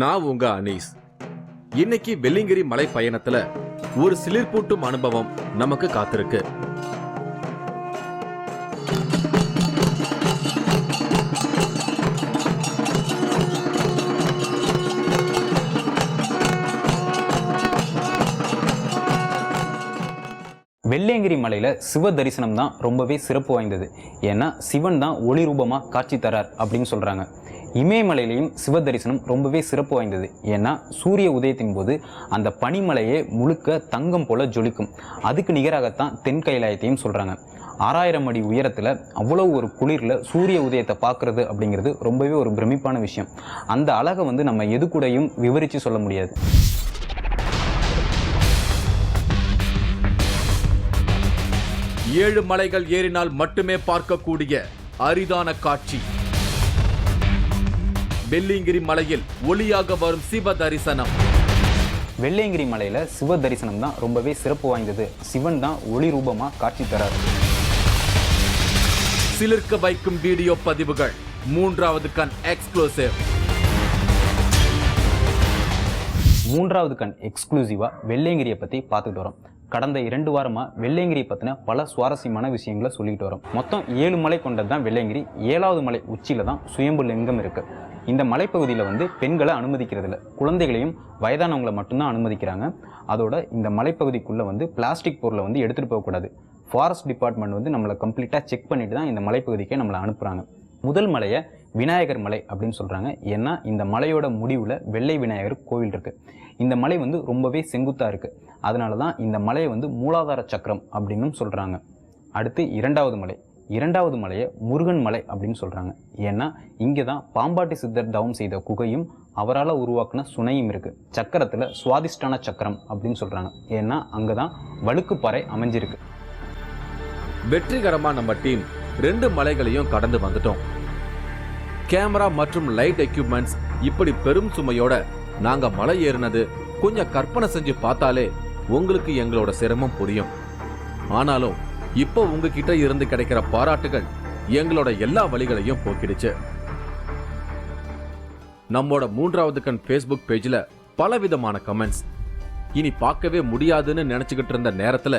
நான் உங்க அனீஸ். இன்னைக்கு வெள்ளியங்கிரி மலை பயணத்துல ஒரு சிலிர்ப்பூட்டும் அனுபவம் நமக்கு காத்திருக்கு. வெள்ளியங்கிரி மலையில சிவ தரிசனம் தான் ரொம்பவே சிறப்பு வாய்ந்தது. ஏன்னா சிவன் தான் ஒளி ரூபமா காட்சி தரார் அப்படின்னு சொல்றாங்க. இமயமலையிலையும் சிவ தரிசனம் ரொம்பவே சிறப்பு வாய்ந்தது. ஏன்னா சூரிய உதயத்தின் போது அந்த பனிமலையே முழுக்க தங்கம் போல ஜொலிக்கும். அதுக்கு நிகராகத்தான் தென் கைலாயத்தையும் சொல்றாங்க. 6000 அடி உயரத்துல அவ்வளவு ஒரு குளிர்ல சூரிய உதயத்தை பார்க்கறது அப்படிங்கிறது ரொம்பவே ஒரு பிரமிப்பான விஷயம். அந்த அழகை நம்ம எது கூடயும் விவரிச்சு சொல்ல முடியாது. ஏழு மலைகள் ஏறினால் மட்டுமே பார்க்கக்கூடிய அரிதான காட்சி. வெள்ளியங்கிரி மலையில் ஒளியாக வரும் சிவ தரிசனம். வெள்ளியங்கிரி மலையில சிவ தரிசனம் தான் ரொம்பவே சிறப்பு வாய்ந்தது. சிவன் தான் ஒளி ரூபமா காட்சி தரார். சிலிர்க்க வைக்கும் வீடியோ பதிவுகள். மூன்றாவது கண் எக்ஸ்க்ளூசிவ். மூன்றாவது கண் எக்ஸ்க்ளூசிவா வெள்ளியங்கிரியை பத்தி பார்த்துட்டு வரோம். கடந்த 2 வாரமா வெள்ளியங்கிரி பத்தின பல சுவாரஸ்யமான விஷயங்களை சொல்லிட்டு வரோம். மொத்தம் 7 மலை கொண்டது தான் வெள்ளியங்கிரி. 7வது மலை உச்சியில தான் சுயம்பு லிங்கம் இருக்கு. இந்த மலைப்பகுதியில் பெண்களை அனுமதிக்கிறது இல்லை, குழந்தைகளையும் வயதானவங்களை மட்டும்தான் அனுமதிக்கிறாங்க. அதோட இந்த மலைப்பகுதிக்குள்ள பிளாஸ்டிக் பொருளை எடுத்துட்டு போகக்கூடாது. ஃபாரஸ்ட் டிபார்ட்மெண்ட் நம்மளை கம்ப்ளீட்டாக செக் பண்ணிட்டு தான் இந்த மலைப்பகுதிக்கே நம்மளை அனுப்புகிறாங்க. முதல் மலையை விநாயகர் மலை அப்படின்னு சொல்கிறாங்க. ஏன்னா இந்த மலையோட முடிவில் வெள்ளை விநாயகர் கோவில் இருக்குது. இந்த மலை ரொம்பவே செங்குத்தாக இருக்குது. அதனால தான் இந்த மலையை மூலாதார சக்கரம் அப்படின்னு சொல்கிறாங்க. அடுத்து இரண்டாவது மலையை முருகன் மலை அப்படின்னு சொல்கிறாங்க. ஏன்னா இங்கே தான் பாம்பாட்டி சித்தர் தவம் செய்த குகையும் அவரால் உருவாக்குன சுனையும் இருக்குது. சக்கரத்தில் சுவாதிஷ்டான சக்கரம் அப்படின்னு சொல்கிறாங்க. ஏன்னா அங்கே தான் வழுக்குப்பாறை அமைஞ்சிருக்கு. வெற்றிகரமாக நம்ம டீம் 2 மலைகளையும் கடந்து வந்துட்டோம். கேமரா மற்றும் லைட் எக்யூப்மெண்ட்ஸ் இப்படி பெரும் சுமையோட நாங்க மலை ஏறினது கொஞ்சம் கற்பனை செஞ்சு பார்த்தாலே உங்களுக்கு எங்களோட சிரமம் புரியும். ஆனாலும் இப்போ உங்ககிட்ட இருந்து கிடைக்கிற பாராட்டுகள் எங்களோட எல்லா வழிகளையும் போக்கிடுச்சு. நம்மோட மூன்றாவது கண் ஃபேஸ்புக் பேஜ்ல பலவிதமான கமெண்ட்ஸ். இனி பார்க்கவே முடியாதுன்னு நினைச்சுக்கிட்டு இருந்த நேரத்துல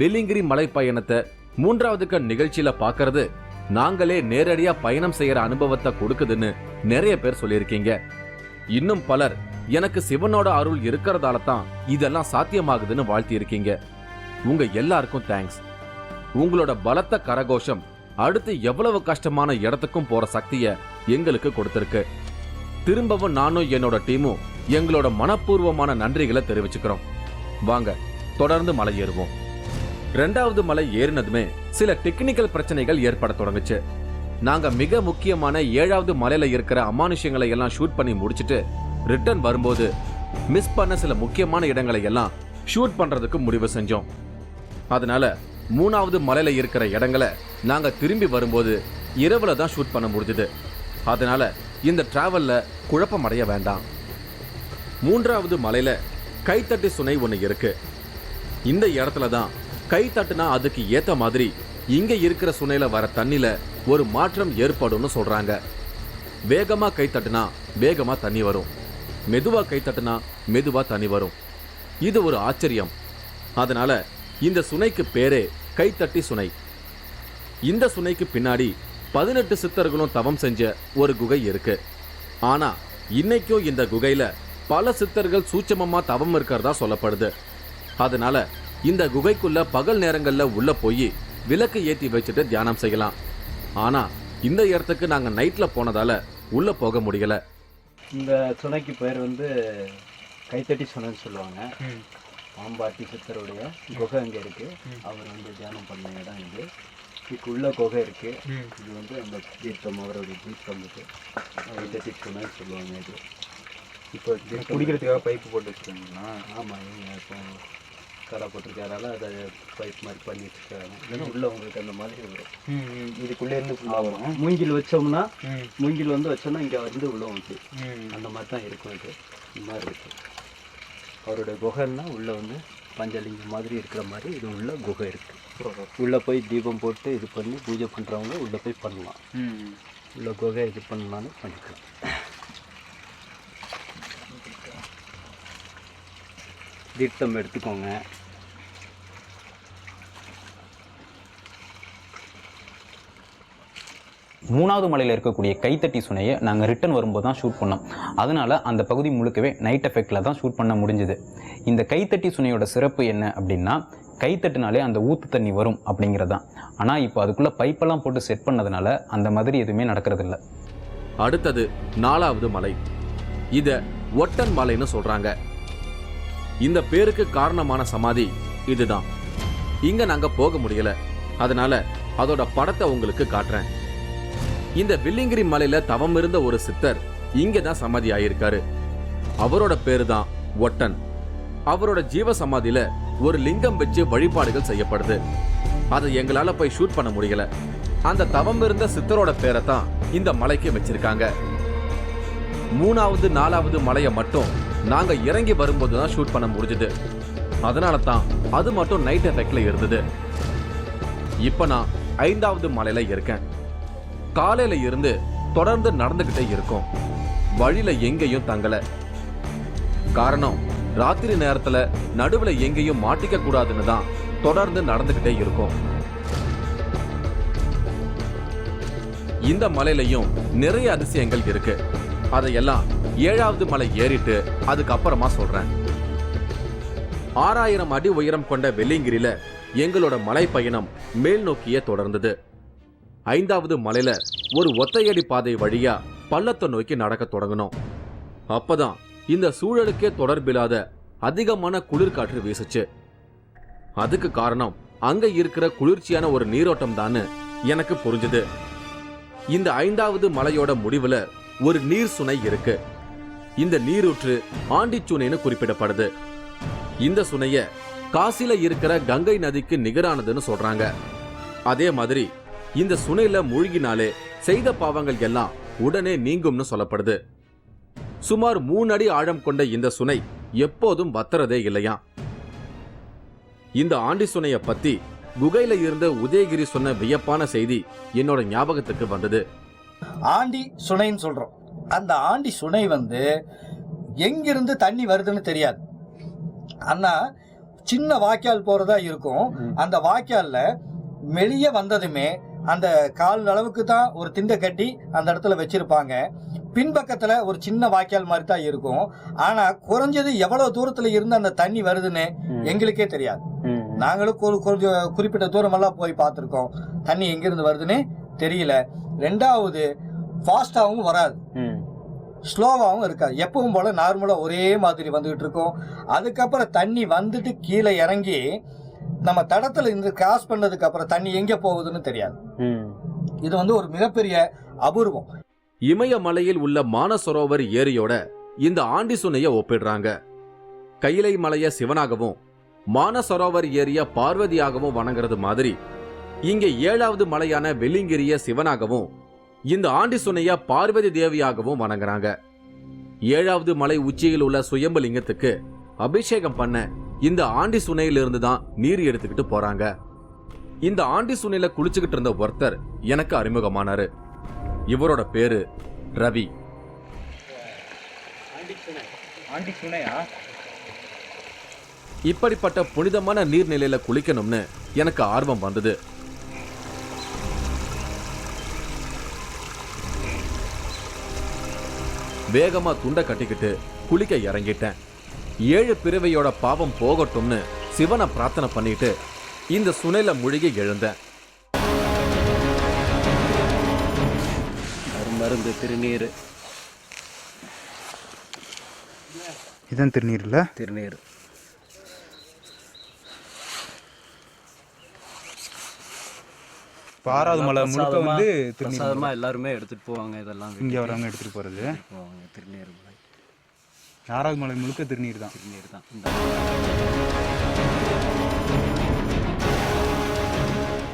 வெள்ளியங்கிரி மலை பயணத்தை மூன்றாவது கண் நிகழ்ச்சியில பார்க்கறது நாங்களே நேரடியா பயணம் செய்யற அனுபவத்தை கொடுக்குதுன்னு நிறைய பேர் சொல்லியிருக்கீங்க. இன்னும் பலர் எனக்கு சிவனோட அருள் இருக்கிறதால தான் இதெல்லாம் சாத்தியமாகுதுன்னு வாழ்த்தி இருக்கீங்க. உங்க எல்லாருக்கும் தேங்க்ஸ். உங்களோட பலத்த கரகோஷம் அடுத்து எவ்வளவு கஷ்டமான இடத்துக்கும் போற சக்தியை எங்களுக்கு கொடுத்திருக்கு. திரும்பவும் நானும் என்னோட டீமும் எங்களோட மனப்பூர்வமான நன்றிகளை தெரிவிச்சுக்கிறோம். வாங்க தொடர்ந்து மலை ஏறுவோம். 2வது மலை ஏறினதுமே சில டெக்னிக்கல் பிரச்சனைகள் ஏற்பட தொடங்குச்சு. நாங்க மிக முக்கியமான 7வது மலையில இருக்கிற அமானுஷ்யங்களை எல்லாம் ஷூட் பண்ணி முடிச்சுட்டு ரிட்டர்ன் வரும்போது மிஸ் பண்ண சில முக்கியமான இடங்களை எல்லாம் ஷூட் பண்றதுக்கு முடிவு செஞ்சோம். அதனால 3வது மலையில இருக்கிற இடங்களை நாங்க திரும்பி வரும்போது இரவுல தான் ஷூட் பண்ண முடிஞ்சது. அதனால இந்த டிராவல்ல குழப்பம் அடைய வேண்டாம். 3வது மலையில கைத்தட்டி சுனை ஒண்ணு இருக்கு. இந்த இடத்துல தான் கை தட்டுனா அதுக்கு ஏத்த மாதிரி இங்க இருக்கிற சுனையில வர தண்ணில ஒரு மாற்றம் ஏற்படும்னு சொல்றாங்க. வேகமா கை தட்டுனா வேகமா தண்ணி வரும், மெதுவா கை தட்டுனா மெதுவா தண்ணி வரும். இது ஒரு ஆச்சரியம். அதனால இந்த சுனைக்கு பேரே கைத்தட்டி சுனை. இந்த சுனைக்கு பின்னாடி 18 சித்தர்களும் தவம் செஞ்ச ஒரு குகை இருக்கு. ஆனா இன்னைக்கும் இந்த குகையில பல சித்தர்கள் சூட்சமமா தவம் இருக்கிறதா சொல்லப்படுது. அதனால இந்த குகைக்குள்ள பகல் நேரங்கள்ல உள்ள போய் விளக்கு ஏற்றி வச்சுட்டு தியானம் செய்யலாம். ஆனா இந்த இடத்துக்கு நாங்க நைட்ல போனதால உள்ள போக முடியல. இந்த சுனைக்கு பேர் கைத்தட்டி சுனைன்னு சொல்லுவாங்க. பாம்பாட்டி சித்தருடைய குகை அங்கே இருக்கு. அவர் தியானம் பண்ண இடம் இது. இதுக்குள்ள குகை இருக்கு. இது அந்த தீர்த்தம், அவருடைய தீர்த்தம் கைத்தட்டி சுனைன்னு சொல்லுவாங்க. இது இப்போ குடிக்கிறதுக்காக பைப்பு போட்டு வச்சுருக்காங்கன்னா, ஆமாம், இப்போ கடை போட்டிருக்காரால அதை பைப் மாதிரி பண்ணி வச்சுருக்காங்க. இல்லைன்னா உள்ள உங்களுக்கு அந்த மாதிரி வரும். இதுக்குள்ளே இருந்து ஃபுல்லாக வரும். மூங்கில் வச்சோம்னா மூங்கில் வச்சோம்னா இங்கே உள்ள வந்து அந்த மாதிரி தான் இருக்கும். இது இந்த மாதிரி இருக்கு. அவருடைய குகைன்னா உள்ள பஞ்சலிங்கம் மாதிரி இருக்கிற மாதிரி இது உள்ள குகை இருக்கு. உள்ளே போய் தீபம் போட்டு இது பண்ணி பூஜை பண்ணுறவங்க உள்ளே போய் பண்ணலாம். உள்ள குகை இது பண்ணலான்னு பண்ணிக்கலாம். தீர்த்தம் எடுத்துக்கோங்க. மூணாவது மலையில் இருக்கக்கூடிய கைத்தட்டி சுனையை நாங்கள் ரிட்டன் வரும்போது தான் ஷூட் பண்ணோம். அதனால் அந்த பகுதி முழுக்கவே நைட் எஃபெக்டில் தான் ஷூட் பண்ண முடிஞ்சுது. இந்த கைத்தட்டி சுனையோட சிறப்பு என்ன அப்படின்னா, கைத்தட்டினாலே அந்த ஊற்று தண்ணி வரும் அப்படிங்கிறது தான். ஆனால் இப்போ அதுக்குள்ளே பைப்பெல்லாம் போட்டு செட் பண்ணதுனால அந்த மாதிரி எதுவுமே நடக்கிறதில்ல. அடுத்தது 4வது மலை. இத ஒட்டன் மலைன்னு சொல்றாங்க. இந்த பேருக்கு காரணமான சமாதி இதுதான். இங்க நாங்க போக முடியல, அதனால அதோட படத்தை உங்களுக்கு காட்டுறேன். இந்த வெள்ளியங்கிரி மலையில தவம் இருந்த ஒரு சித்தர் இங்க தான் சமாதி ஆயிருக்காரு. அவரோட பேரு தான் ஒட்டன். அவரோட ஜீவ சமாதியில ஒரு லிங்கம் வச்சு வழிபாடுகள் செய்யப்படுது. அதை எங்களால போய் ஷூட் பண்ண முடியல. அந்த தவம் இருந்த சித்தரோட பேரை தான் இந்த மலைக்கு வச்சிருக்காங்க. 3வது 4வது மலையை மட்டும் நாங்க இறங்கி வரும்போது தான் ஷூட் பண்ண முடிஞ்சது. அதனால தான் அது மட்டும் நைட் எஃபெக்ட்ல இருந்தது. இப்ப நான் 5வது மலையில இருக்கேன். காலையில இருந்து தொடர்ந்து நடந்துகிட்டே இருக்கும். வழியில எங்கேயும் தங்கல. காரணம், ராத்திரி நேரத்துல நடுவுல எங்கேயும் மாட்டிக்க கூடாதுன்னு தான் தொடர்ந்து நடந்துகிட்டே இருக்கும். இந்த மலையிலையும் நிறைய அதிசயங்கள் இருக்கு. அதையெல்லாம் 7வது மலை ஏறிட்டு அதுக்கப்புறமா சொல்றேன். 6000 அடி உயரம் கொண்ட வெள்ளியங்கிரியில எங்களோட மலை பயணம் மேல் நோக்கியே தொடர்ந்தது. 5வது மலையில ஒரு ஒத்தையடி பாதை வழியா பள்ளத்தை நோக்கி நடக்க தொடங்கணும். அப்பதான் இந்த சூழலுக்கே தொடர்பில்லாத அதிகமான குளிர்காற்று வீசுச்சு. அதுக்கு காரணம் அங்க இருக்கிற குளிர்ச்சியான ஒரு நீரோட்டம் தான் எனக்கு புரிஞ்சுது. இந்த 5வது மலையோட முடிவுல ஒரு நீர் சுனை இருக்கு. இந்த நீரூற்று ஆண்டிச்சுனைன்னு குறிப்பிடப்படுது. இந்த சுனைய காசில இருக்கிற கங்கை நதிக்கு நிகரானதுன்னு சொல்றாங்க. அதே மாதிரி இந்த சுனையில மூழ்கினாலே செய்த பாவங்கள் எல்லாம் உடனே நீங்கும்னு சொல்லப்படுது. சுமார் 3 அடி ஆழம் கொண்ட இந்த சுனை எப்போதும் வத்துறதே இல்லையா. இந்த ஆண்டி சுனைய பத்தி குகையில இருந்த உதயகிரி சொன்ன வியப்பான செய்தி என்னோட ஞாபகத்துக்கு வந்தது. ஆண்டி சுனைன்னு சொல்றோம். அந்த ஆண்டி சுனை வந்து எங்கிருந்து தண்ணி வருதுன்னு தெரியாது. ஆனா சின்ன வாய்க்கால் போறதா இருக்கும். அந்த வாய்க்கால்ல வெளியே வந்ததுமே அந்த கால் அளவுக்கு தான் ஒரு திண்டை கட்டி அந்த இடத்துல வச்சிருப்பாங்க. பின்பக்கத்துல ஒரு சின்ன வாய்க்கால் மாதிரி தான் இருக்கும். ஆனா குறைஞ்சது எவ்வளவு தூரத்துல இருந்து அந்த தண்ணி வருதுன்னு எங்களுக்கே தெரியாது. நாங்களும் கொஞ்சம் குறிப்பிட்ட தூரம் எல்லாம் போய் பார்த்துருக்கோம். தண்ணி எங்கிருந்து வருதுன்னு தெரியல. 2வது, ஃபாஸ்டாகவும் வராது, ஸ்லோவாகவும் இருக்காது. எப்பவும் போல நார்மலா ஒரே மாதிரி வந்துகிட்டு இருக்கும். அதுக்கப்புறம் தண்ணி வந்துட்டு கீழே இறங்கி நம்ம தடத்துல இருந்து கிராஸ் பண்ணதுக்கு அப்புறம் தண்ணி எங்க போகுதுன்னு தெரியாது. இது வந்து ஒரு மிகப்பெரிய அபூர்வம். இமயமலையில் உள்ள மானசரோவர் ஏரியோட இந்த ஆண்டி சுனைய ஒப்பிடுறாங்க. கையிலை மலைய சிவனாகவும் மானசரோவர் ஏரிய பார்வதியாகவும் வணங்குறது மாதிரி இங்க 7வது மலையான வெள்ளியங்கிரிய சிவனாகவும் இந்த ஆண்டி சுனைய பார்வதி தேவியாகவும் வணங்குறாங்க. 7வது மலை உச்சியில் உள்ள சுயம்பு லிங்கத்துக்கு அபிஷேகம் பண்ண இந்த ஆண்டி சுனையிலிருந்து தான் நீர் எடுத்துக்கிட்டு போறாங்க. இந்த ஆண்டி சுனையில குளிச்சுக்கிட்டு இருந்த ஒருத்தர் எனக்கு அறிமுகமானாரு. இவரோட பேரு ரவி. இப்படிப்பட்ட புனிதமான நீர்நிலையில குளிக்கணும்னு எனக்கு ஆர்வம் வந்தது. வேகமா துண்டை கட்டிக்கிட்டு குளிக்க இறங்கிட்டேன். 7 பிறவையோட பாவம் போகட்டும்னு சிவனை பிரார்த்தனை பண்ணிட்டு இந்த சுனையில முழுகி எழுந்தேன். மருந்து திருநீர். இதான் திருநீர் இல்ல? திருநீர். ஆறாவது மலை முழுக்க வந்து பிரசாதமா எல்லாருமே எடுத்துட்டு போவாங்க. இதெல்லாம் இங்க வரவங்க எடுத்துட்டு போறது போவாங்க. திருநீர் மலை. 6வது மலை முழுக்க திருநீர் தான். திருநீர் தான்.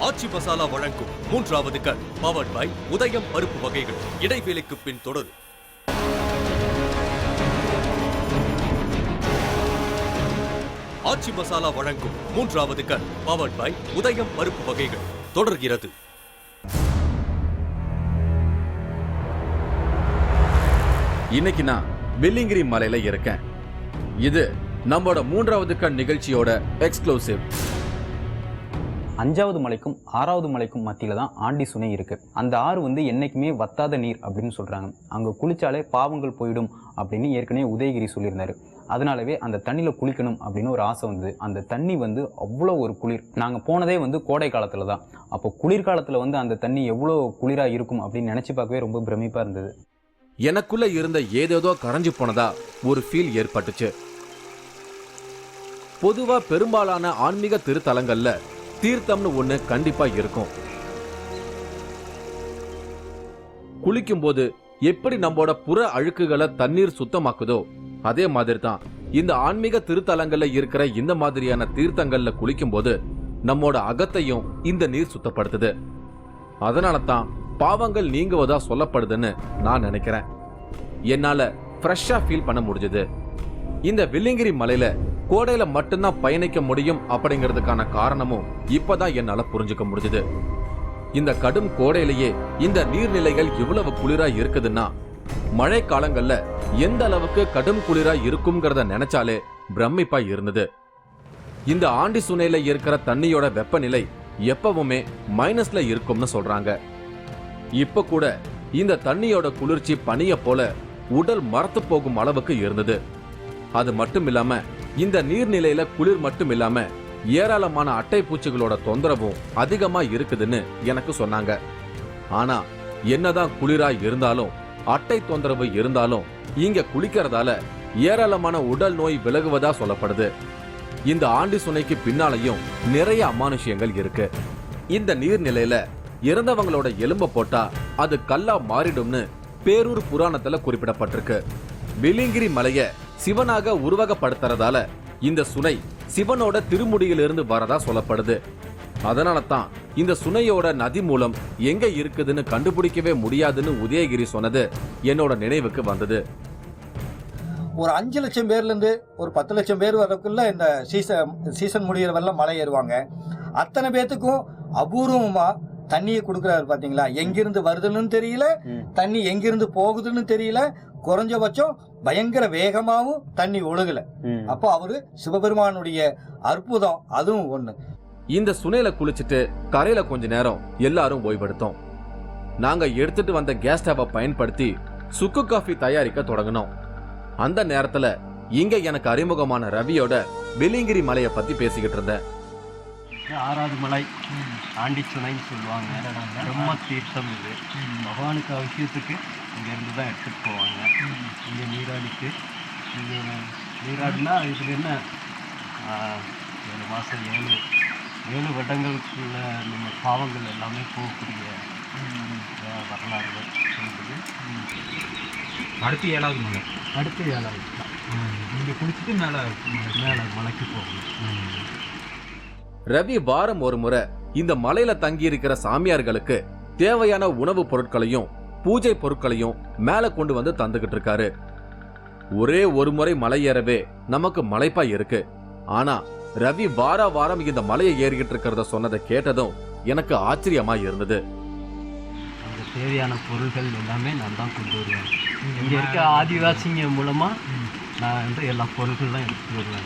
ஆச்சி மசாலா வழங்கும் 3வது கண் பவர்ட் பை உதயம் பருப்பு வகைகள். இடைவேளைக்கு பின் தொடரும். ஆச்சி மசாலா வழங்கும் 3வது கண் பவர்ட் பை உதயம் பருப்பு வகைகள் தொடர்கிறது. இன்னைக்கு நான் வெள்ளியங்கிரி மலையில இருக்கேன். இது நம்மளோட 3வது கண் நிகழ்ச்சியோட எக்ஸ்க்ளூசிவ். 5வது மலைக்கும் 6வது மலைக்கும் மத்தியில தான் ஆண்டி சுனை இருக்கு. அந்த ஆறு வந்து என்னைக்குமே வத்தாத நீர் அப்படின்னு சொல்றாங்க. அங்க குளிச்சாலே பாவங்கள் போயிடும் அப்படின்னு ஏற்கனவே உதயகிரி சொல்லியிருந்தாரு. அதனாலவே அந்த தண்ணியில் குளிக்கணும் அப்படின்னு ஒரு ஆசை வந்தது. அந்த தண்ணி வந்து அவ்வளோ ஒரு குளிர். நாங்கள் போனதே வந்து கோடை காலத்தில் தான். அப்போ குளிர்காலத்தில் வந்து அந்த தண்ணி எவ்வளோ குளிராக இருக்கும் அப்படின்னு நினச்சி பார்க்கவே ரொம்ப பிரமிப்பாக இருந்தது. எனக்குள்ள இருந்த ஏதேதோ கரைஞ்சு போனதா ஒரு ஃபீல் ஏற்பட்டுச்சு. பொதுவா பெரும்பாலான ஆன்மீக திருத்தலங்கள்ல தீர்த்தம்னு ஒண்ணு கண்டிப்பா இருக்கும். குளிக்கும் போது எப்படி நம்மளோட புற அழுக்குகளை தண்ணீர் சுத்தமாக்குதோ அதே மாதிரி தான் இந்த ஆன்மீக திருத்தலங்கள்ல இருக்கிற இந்த மாதிரியான தீர்த்தங்கள்ல குளிக்கும் போது நம்மோட அகத்தையும் இந்த நீர் சுத்தப்படுத்துது. அதனால தான் பாவங்கள் நீங்குவதா சொல்லப்படுதுன்னு நான் நினைக்கிறேன். என்னால ஃப்ரெஷ்ஷா ஃபீல் பண்ண முடிஞ்சது. இந்த வெள்ளியங்கிரி மலையில கோடையில மட்டும்தான் பயணிக்க முடியும் அப்படிங்கிறதுக்கான காரணமும் இப்பதான் என்னால புரிஞ்சுக்க முடிஞ்சது. இந்த கடும் கோடையிலேயே இந்த நீர்நிலைகள் இவ்வளவு குளிரா இருக்குதுன்னா மழை காலங்கள்ல எந்த அளவுக்கு கடும் குளிரா இருக்கும்ங்கிறத நினைச்சாலே பிரமிப்பா இருந்தது. இந்த ஆண்டி சுனையில இருக்கிற தண்ணியோட வெப்பநிலை எப்பவுமே மைனஸ்ல இருக்கும்னு சொல்றாங்க. இப்ப கூட இந்த தண்ணியோட குளிர்ச்சி பனிய போல உடல் மரத்து போகும் அளவுக்கு இருந்தது. அது மட்டும் இல்லாம இந்த நீர்நிலையில குளிர் மட்டும் இல்லாம ஏராளமான அட்டை பூச்சிகளோட தொந்தரவும் அதிகமா இருக்குதுன்னு எனக்கு சொன்னாங்க. ஆனா என்னதான் குளிரா இருந்தாலும் அட்டை தொந்தரவு இருந்தாலும் இங்க குளிக்கிறதால ஏராளமான உடல் நோய் விலகுவதா சொல்லப்படுது. இந்த ஆண்டி சுனைக்கு பின்னாலையும் நிறைய அமானுஷ்யங்கள் இருக்கு. இந்த நீர்நிலையில இறந்தவங்களோட எலும்ப போட்டா அது கல்லா மாறிடும்னு பேரூர் புராணத்துல குறிப்பிடப்பட்டிருக்கு. வெள்ளியங்கிரி மலைய சிவனாக உருவகப்படுத்துறதால இந்த சுனை சிவனோட திருமுடியிலிருந்து வரதா சொல்லப்படுது. அதனால தான் இந்த சுனையோட நதி மூலம் எங்க இருக்குதுன்னு கண்டுபிடிக்கவே முடியாதுன்னு உதயகிரி சொன்னது என்னோட நினைவுக்கு வந்தது. ஒரு 5 லட்சம் பேர்ல இருந்து ஒரு 10 லட்சம் பேர் வரக்குள்ள இந்த சீசன் முடிகிறவெல்லாம் மலை ஏறுவாங்க. அத்தனை பேத்துக்கும் அபூர்வமா தண்ணியை கொடுக்குறாரு பாத்தீங்களா. எங்கிருந்து வருதுன்னு தெரியல, தண்ணி எங்கிருந்து போகுதுன்னு தெரியல, குறைஞ்சபட்சம் பயங்கர வேகமாவும் தண்ணி ஒழுகல. அப்போ அவரு சிவபெருமானுடைய அற்புதம் அதுவும் ஒண்ணு. இந்த சுனையில குளிச்சுட்டு கரையில கொஞ்ச நேரம் எல்லாரும் ஓய்வெடுத்தோம். நாங்க எடுத்துட்டு வந்த கேஸ் ஸ்டவை பயன்படுத்தி சுக்கு காஃபி தயாரிக்க தொடங்கினோம். அந்த நேரத்துல இங்க எனக்கு அறிமுகமான ரவியோட வெள்ளியங்கிரி மலையை பத்தி பேசிக்கிட்டு இருந்தேன். 6வது மலை ஆண்டி சுனைன்னு சொல்லுவாங்க. பிரம்ம தீர்த்தம் இது. பகவானுக்கு அவசியத்துக்கு இங்கேருந்து தான் எடுத்துகிட்டு போவாங்க. இங்கே நீராடிக்கு இங்கே நீராடினா இதுக்கு என்ன 7 மாதம் 7 வருடங்களுக்குள்ள நம்ம பாவங்கள் எல்லாமே போகக்கூடிய வரலாறுகள் சொல்லுது. அடுத்து 7வது மலை. அடுத்து 7வது இங்கே குளிச்சுட்டு மேலே மலைக்கு போகணும். ரவி வாரம் ஒரு முறை இந்த மலையில தங்கி இருக்கிற சாமியார்களுக்கு தேவையான உணவுப் பொருட்களையும் பூஜை பொருட்களையும் மேல கொண்டு வந்து தந்துகிட்டு இருக்காரு. ஒரே ஒரு முறை மலை ஏறவே நமக்கு மலைப்பா இருக்கு. ஆனா ரவி வாரம் இந்த மலையை ஏறிக்கிட்டு இருக்கிறத சொன்னதை கேட்டதும் எனக்கு ஆச்சரியமா இருந்தது. அந்த தேவையான பொருள்கள் எல்லாமே நான் தான் கொண்டு வருவேன். இங்கே இருக்க ஆதிவாசிங்க மூலமா நான் வந்து எல்லா பொருட்கள்லாம் எடுத்துட்டு வருவேன்.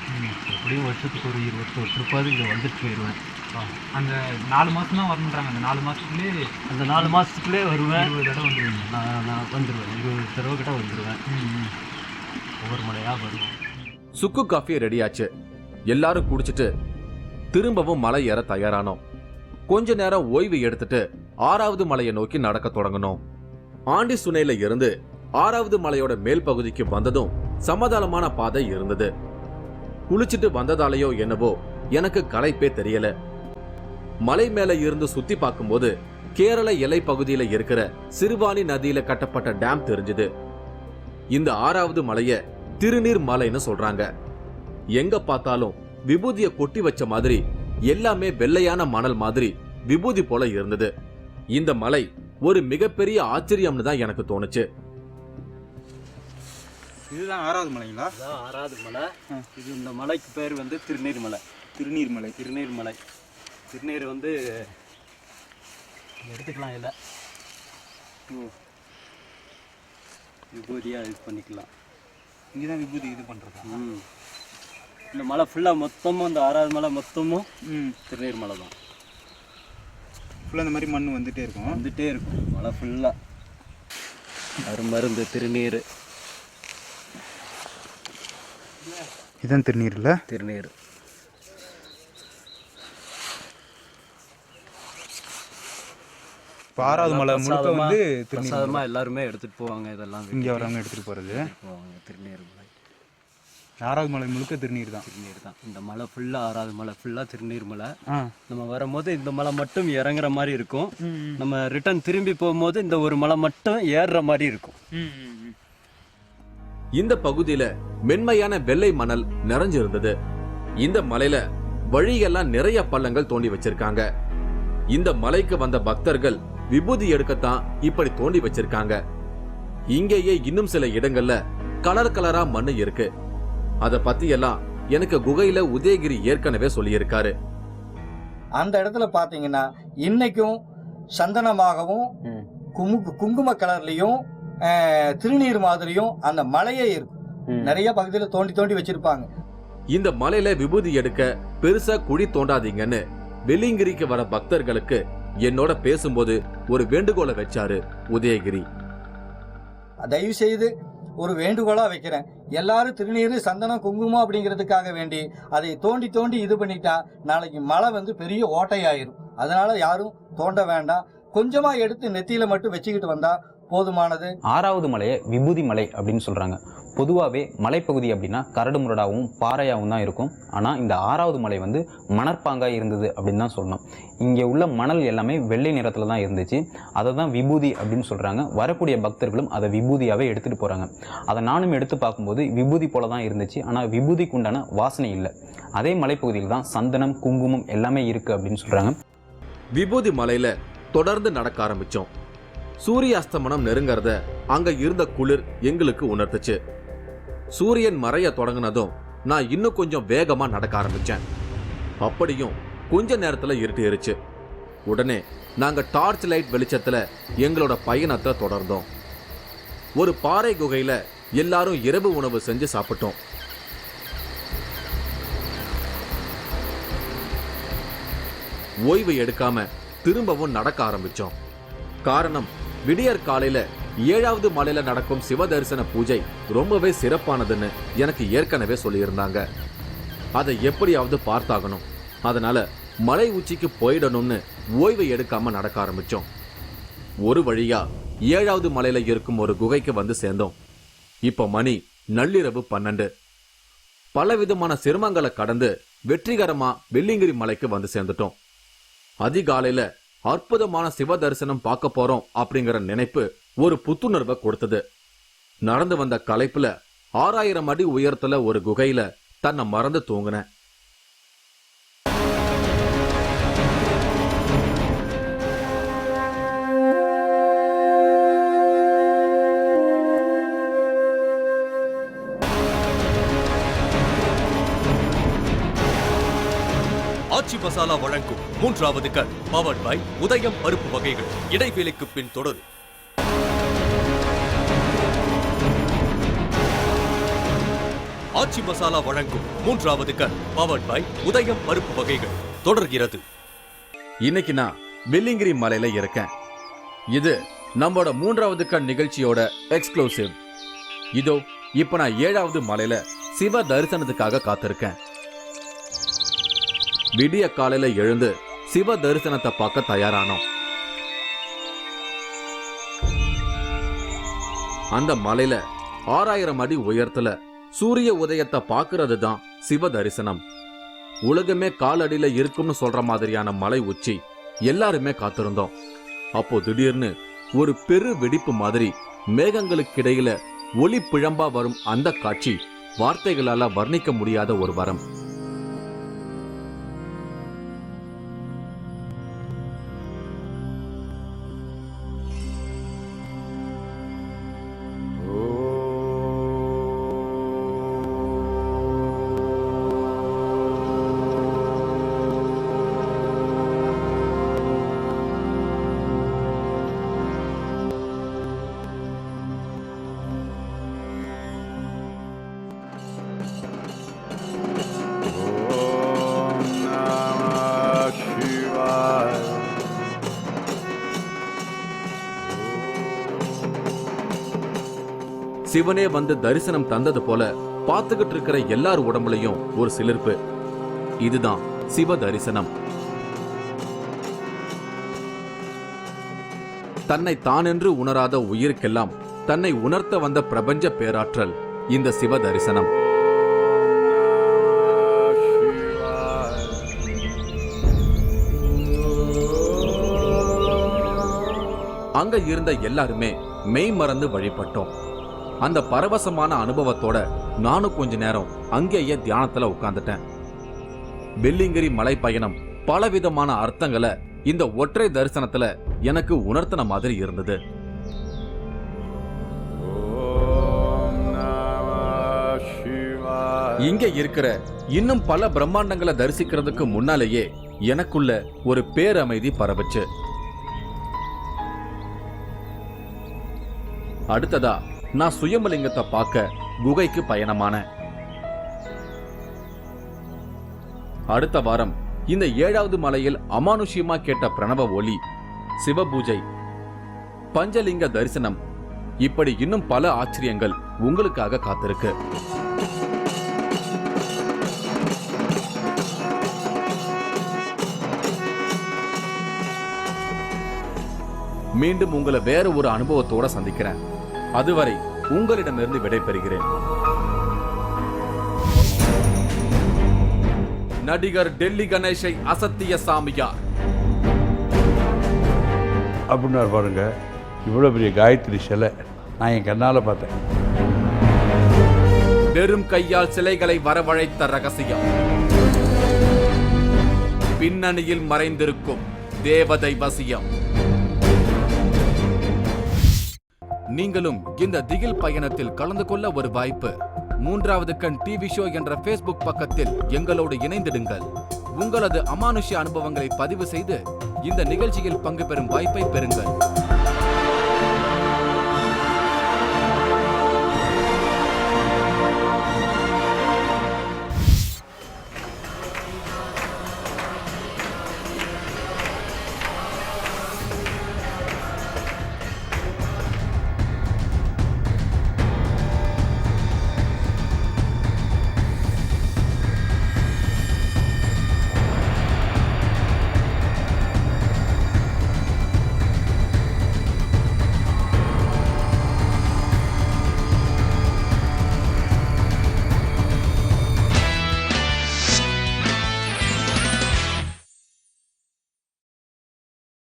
எப்படியும் வருஷத்துக்கு ஒரு 21 ட்ரிப்பாவது இங்கே வந்துட்டு போயிடுவேன். அந்த 4 மாதம் தான் வரணுன்றாங்க. அந்த 4 மாதத்துலேயே அந்த 4 மாதத்துக்குள்ளே வருவேன். 20 தடவை வந்துடுவேன். நான் வந்துடுவேன். 20 தடவை கிட்ட வந்துடுவேன். ஒவ்வொரு மலையாக வருவேன். சுக்கு காஃபி ரெடியாச்சு. எல்லாரும் குடிச்சிட்டு திரும்பவும் மலை ஏற தயாரானோம். கொஞ்ச நேரம் ஓய்வு எடுத்துட்டு 6வது மலையை நோக்கி நடக்க தொடங்கணும். ஆண்டி சுனையில இருந்து 6வது மலையோட மேல் பகுதிக்கு வந்ததும் சமதளமான பாதை இருந்தது. குளிச்சுட்டு வந்ததாலேயோ என்னவோ எனக்கு களைப்பே தெரியல. மலை மேல இருந்து சுத்தி பார்க்கும்போது கேரள எல்லை பகுதியில இருக்கிற சிறுவாணி நதியில கட்டப்பட்ட டேம் தெரிஞ்சது. இந்த 6வது மலைய திருநீர் மலைன்னு சொல்றாங்க. எங்க பார்த்தாலும் விபூதியை கொட்டி வச்ச மாதிரி எல்லாமே வெள்ளையான மணல் மாதிரி விபூதி போல இருந்தது. இந்த மலை ஒரு மிகப்பெரிய ஆச்சரியம்னு தான் எனக்கு தோணுச்சு. இதுதான் 6வது மலைங்களா? இதுதான் 6வது மலை. இது இந்த மலைக்கு பேர் வந்து திருநீர் மலை. திருநீர் வந்து எடுத்துக்கலாம். இல்லை விபூதியாக இது பண்ணிக்கலாம். இங்கே தான் விபூதி இது பண்ணுறது. இந்த மலை ஃபுல்லாக மொத்தமும் இந்த 6வது மலை மொத்தமும் திருநீர் மலை தான். ஃபுல்லாக இந்த மாதிரி மண் வந்துகிட்டே இருக்கும். வந்துகிட்டே இருக்கும் மலை ஃபுல்லாக. அருமருந்து திருநீர். இதுதான் திருநீர் இல்லை? திருநீர். இப்போ 6வது மலை முழுக்க வந்து பிரசாதமாக எல்லாருமே எடுத்துகிட்டு போவாங்க. இதெல்லாம் இங்கே வரவங்க எடுத்துகிட்டு போகிறது போவாங்க. திருநீர் மலை 6வது மலை முழுக்க திருநீர் தான். திருநீர் தான். இந்த மலை ஃபுல்லாக 6வது மலை ஃபுல்லாக திருநீர் மலை. நம்ம வரும்போது இந்த மலை மட்டும் இறங்குற மாதிரி இருக்கும். நம்ம ரிட்டர்ன் திரும்பி போகும்போது இந்த ஒரு மலை மட்டும் ஏறுற மாதிரி இருக்கும். இந்த பகுதியில மென்மையான வெள்ளை மணல் நிறைஞ்சிருந்தது. இந்த மலையில வழியெல்லாம் நிறைய பள்ளங்கள் தோண்டி வச்சிருக்காங்க. இந்த மலைக்கு வந்த பக்தர்கள் விபூதி எடுக்கத்தான் இப்படி தோண்டி வச்சிருக்காங்க. இங்கேயே இன்னும் சில இடங்கள்ல கலர் கலரா மண்ணு இருக்கு. அத பத்தி எல்லாம் எனக்கு குகையில உதயகிரி ஏற்கனவே சொல்லியிருக்காரு. அந்த இடத்துல பாத்தீங்கன்னா இன்னைக்கும் சந்தனமாகவும் குங்கும கலர்லயும் திருநீர் மாதிரியும் அந்த மலையே இருக்கும். நிறைய பகுதியில தோண்டி தோண்டி வச்சிருப்பாங்க. இந்த மலையில விபூதி எடுக்க பெருசா குழி தோண்டாதீங்கன்னு வெள்ளியங்கிரிக்கு வர பக்தர்களுக்கு என்னோட பேசும்போது ஒரு வேண்டுகோளை வச்சாரு உதயகிரி. தயவு செய்து ஒரு வேண்டுகோளா வைக்கிறேன், எல்லாரும் திருநீர் சந்தனம் குங்குமம் அப்படிங்கிறதுக்காக வேண்டி அதை தோண்டி தோண்டி இது பண்ணிட்டா நாளைக்கு மலை வந்து பெரிய ஓட்டையாயிரும். அதனால யாரும் தோண்ட வேண்டாம். கொஞ்சமா எடுத்து நெத்தியில மட்டும் வச்சுக்கிட்டு வந்தா போதுமானது. 6வது மலையை விபூதி மலை அப்படின்னு சொல்றாங்க. பொதுவாகவே மலைப்பகுதி அப்படின்னா கரடு முரடாகவும் பாறையாகவும் தான் இருக்கும். ஆனால் இந்த 6வது மலை வந்து மணற்பாங்காக இருந்தது அப்படின்னு தான் சொல்லணும். இங்கே உள்ள மணல் எல்லாமே வெள்ளை நிறத்தில் தான் இருந்துச்சு. அதை தான் விபூதி அப்படின்னு சொல்கிறாங்க. வரக்கூடிய பக்தர்களும் அதை விபூதியாகவே எடுத்துகிட்டு போகிறாங்க. அதை நானும் எடுத்து பார்க்கும்போது விபூதி போல தான் இருந்துச்சு. ஆனால் விபூதிக்கு உண்டான வாசனை இல்லை. அதே மலைப்பகுதியில் தான் சந்தனம் குங்குமம் எல்லாமே இருக்குது அப்படின்னு சொல்கிறாங்க. விபூதி மலையில தொடர்ந்து நடக்க ஆரம்பிச்சோம். சூரிய அஸ்தமனம் நெருங்கறத அங்க இருந்த குளிர் எங்களுக்கு உணர்த்துச்சு. சூரியன் மறைய தொடங்கினதும் நான் இன்னும் கொஞ்சம் வேகமா நடக்க ஆரம்பிச்சேன். அப்படியும் கொஞ்ச நேரத்துல இருட்டிருச்சு. உடனே நாங்க டார்ச் லைட் வெளிச்சத்துல எங்களோட பயணத்தை தொடர்ந்தோம். ஒரு பாறை குகையில எல்லாரும் இரவு உணவு செஞ்சு சாப்பிட்டோம். ஓய்வு எடுக்காம திரும்பவும் நடக்க ஆரம்பிச்சோம். காரணம், விடியற் காலையில 7வது மலையில நடக்கும் சிவ தரிசன பூஜை ரொம்பவே சிறப்பானதுன்னு எனக்கு ஏற்கனவே சொல்லியிருந்தாங்க. அதை எப்படியாவது பார்த்தாகணும். அதனால மலை உச்சிக்கு போயிடணும்னு ஓய்வு எடுக்காம நடக்க ஆரம்பிச்சோம். ஒரு வழியா 7வது மலையில இருக்கும் ஒரு குகைக்கு வந்து சேர்ந்தோம். இப்ப மணி நள்ளிரவு 12. பலவிதமான சிரமங்களை கடந்து வெற்றிகரமா வெள்ளியங்கிரி மலைக்கு வந்து சேர்ந்துட்டோம். அதிகாலையில அற்புதமான சிவ தரிசனம் பார்க்க போறோம் அப்படிங்கிற நினைப்பு ஒரு புத்துணர்வை கொடுத்தது. நடந்து வந்த களைப்புல 6000 அடி உயரத்துல ஒரு குகையில தன்னை மறந்து தூங்குனேன். ஆச்சி மசாலா வழங்கும் 3வது கண் பவர்ட் பை உதயம் பருப்பு வகைகள். இடைவேளைக்கு பின் தொடரும். ஆச்சி மசாலா வழங்கும் 3வது கண் பவர்ட் பை உதயம் பருப்பு வகைகள் தொடர்கிறது. இன்னைக்கு நான் வெள்ளியங்கிரி மலையில இருக்கேன். இது நம்மோட 3வது கண் நிகழ்ச்சியோட எக்ஸ்க்ளூசிவ். இதோ இப்ப நான் 7வது மலையில சிவ தரிசனத்துக்காக காத்திருக்கேன். விடிய காலையில எழுந்து சிவ தரிசனத்தை பார்க்க தயாரானோம். அந்த மலையில 6000 அடி உயரத்துல சூரிய உதயத்தை பார்க்கறது தான் சிவ தரிசனம். உலகமே காலடியில இருக்கும்னு சொல்ற மாதிரியான மலை உச்சி எல்லாருமே காத்திருந்தோம். அப்போ திடீர்னு ஒரு பெரு வெடிப்பு மாதிரி மேகங்களுக்கு இடையில ஒளி பிழம்பா வரும் அந்த காட்சி வார்த்தைகளால வர்ணிக்க முடியாத ஒரு வரம். சிவனே வந்து தரிசனம் தந்தது போல பார்த்துக்கிட்டு இருக்கிற எல்லார் உடம்புலையும் ஒரு சிலிர்ப்பு. இதுதான் சிவ தரிசனம். தன்னை தானென்று உணராத உயிருக்கெல்லாம் தன்னை உணர்த்த வந்த பிரபஞ்ச பேராற்றல் இந்த சிவ தரிசனம். அங்க இருந்த எல்லாருமே மெய் மறந்து வழிபட்டோம். அந்த பரவசமான அனுபவத்தோட நானும் கொஞ்ச நேரம் அங்கேயே தியானத்துல உட்கார்ந்துட்டேன். வெள்ளியங்கிரி மலை பயணம் பலவிதமான அர்த்தங்களை இந்த ஒற்றை தரிசனத்துல எனக்கு உணர்த்தின மாதிரி இருந்தது. இங்க இருக்கிற இன்னும் பல பிரம்மாண்டங்களை தரிசிக்கிறதுக்கு முன்னாலேயே எனக்குள்ள ஒரு பேரமைதி பரவுச்சு. அடுத்ததா நான் சுயம்பலிங்கத்தை பார்க்க குகைக்கு பயணமான. அடுத்த வாரம் இந்த 7வது மலையில் அமானுஷ்யமா கேட்ட பிரணவ ஒலி, சிவபூஜை, பஞ்சலிங்க தரிசனம், இப்படி இன்னும் பல ஆச்சரியங்கள் உங்களுக்காக காத்திருக்கு. மீண்டும் உங்களை வேற ஒரு அனுபவத்தோட சந்திக்கிறேன். அதுவரை உங்களிடமிருந்து விடைபெறுகிறேன். நடிகர் டெல்லி கணேஷை அசத்திய சாமியார். அப்படின்னா பாருங்க, இவ்வளோ பெரிய காயத்ரி சிலை நான் என் கண்ணால் பார்த்தேன். வெறும் கையால் சிலைகளை வரவழைத்த ரகசியம், பின்னணியில் மறைந்திருக்கும் தேவதை வசியம். நீங்களும் இந்த திகில் பயணத்தில் கலந்து கொள்ள ஒரு வாய்ப்பு. 3வது கண் டிவி ஷோ என்ற Facebook பக்கத்தில் எங்களோடு இணைந்திடுங்கள். உங்களது அமானுஷ்ய அனுபவங்களை பதிவு செய்து இந்த நிகழ்ச்சியில் பங்கு பெறும் வாய்ப்பை பெறுங்கள்.